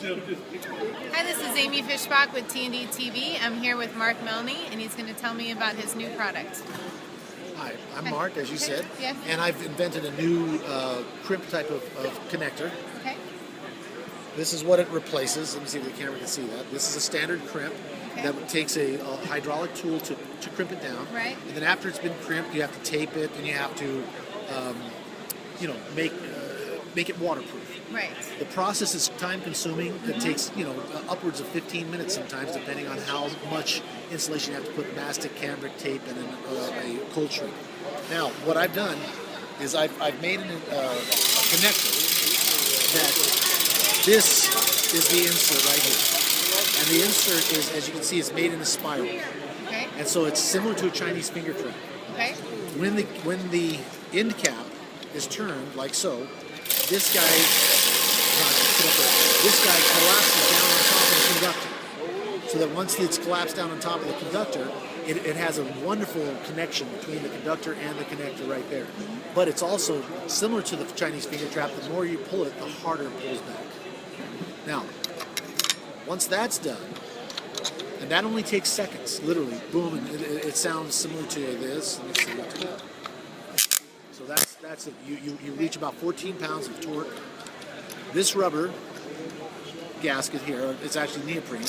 Hi, this is Amy Fishbach with T&D TV. I'm here with Mark Menli, and he's going to tell me about his new product. Hi, I'm Mark, as you said, Yes. and I've invented a new crimp type of connector. Okay. This is what it replaces. Let me see if the camera can see that. This is a standard crimp that takes a hydraulic tool to crimp it down. Right. And then after it's been crimped, you have to tape it, and you have to, make it waterproof. Right. The process is time-consuming. It takes, upwards of 15 minutes sometimes, depending on how much insulation you have to put: mastic, cambric, tape, and then a cold shrink. Now, what I've done is I've made a connector that this is the insert right here, and the insert is, as you can see, is made in a spiral, Okay. and so it's similar to a Chinese finger trap. Okay. When the end cap is turned like so, this guy collapses down on top of the conductor. So that once it's collapsed down on top of the conductor, it has a wonderful connection between the conductor and the connector right there. But it's also similar to the Chinese finger trap. The more you pull it, the harder it pulls back. Now, once that's done, and that only takes seconds, literally, boom, and it sounds similar to this. Let me see. So that's it. You reach about 14 pounds of torque. This rubber gasket here, it's actually neoprene,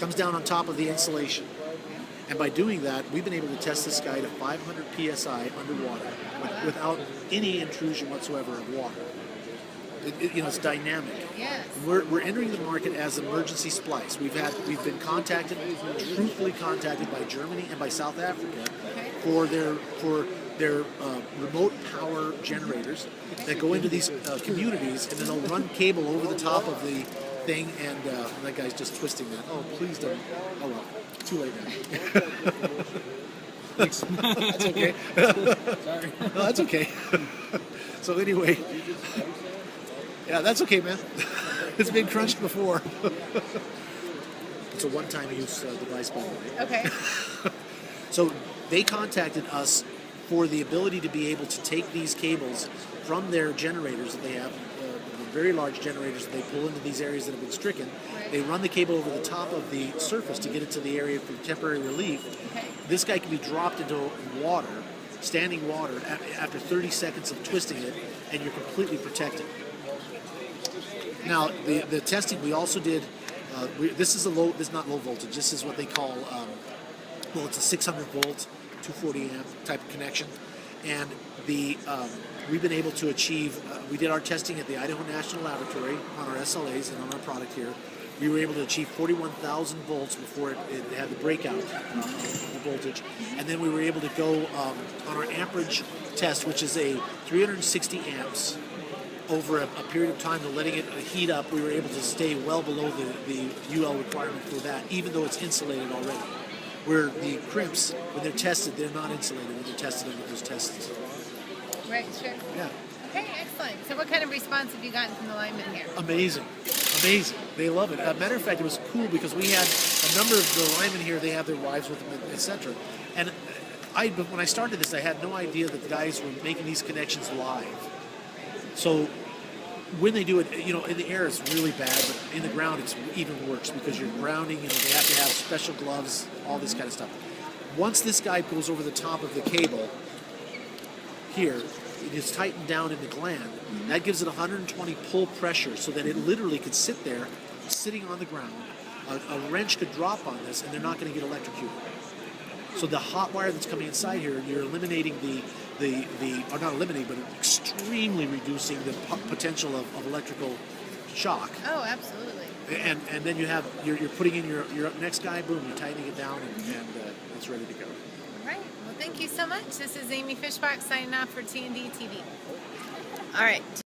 comes down on top of the insulation. And by doing that, we've been able to test this guy to 500 psi underwater without any intrusion whatsoever of water. It's dynamic. Yes. We're entering the market as emergency splice. We've been truthfully contacted by Germany and by South Africa for their remote power generators that go into these communities, and then they'll run cable over the top of the thing, and that guy's just twisting that. Oh, please don't. Oh well, too late now. That's okay. Sorry. No, that's okay. So anyway, yeah, that's okay, man. It's been crunched before. It's a one-time use device, by the way. Okay. So they contacted us for the ability to be able to take these cables from their generators that they have, very large generators that they pull into these areas that have been stricken. They run the cable over the top of the surface to get it to the area for temporary relief. Okay. This guy can be dropped into water, standing water, after 30 seconds of twisting it, and you're completely protected. Now, the testing we also did, this is not low voltage, this is what they call, it's a 600 volt, 240 amp type of connection, and we've been able to achieve, we did our testing at the Idaho National Laboratory on our SLAs and on our product here. We were able to achieve 41,000 volts before it had the breakout the voltage, and then we were able to go on our amperage test, which is a 360 amps over a period of time, and letting it heat up. We were able to stay well below the UL requirement for that, even though it's insulated already. Where the crimps, when they're tested, they're not insulated when they're tested under those tests. Right, sure. Yeah. Okay, excellent. So what kind of response have you gotten from the linemen here? Amazing. They love it. Matter of fact, it was cool because we had a number of the linemen here, they have their wives with them, etc. And when I started this, I had no idea that the guys were making these connections live. So when they do it, in the air it's really bad, but in the ground it's even worse because you're grounding, they have to have special gloves, all this kind of stuff. Once this guy goes over the top of the cable here, it is tightened down in the gland. That gives it 120 pull pressure so that it literally could sit there, sitting on the ground. A wrench could drop on this and they're not going to get electrocuted. So the hot wire that's coming inside here, you're eliminating or not eliminating, but extremely reducing the potential of electrical shock. Oh, absolutely. And then you're putting in your next guy, boom, you're tightening it down, and it's ready to go. All right. Well, thank you so much. This is Amy Fishbach signing off for T&D TV. All right.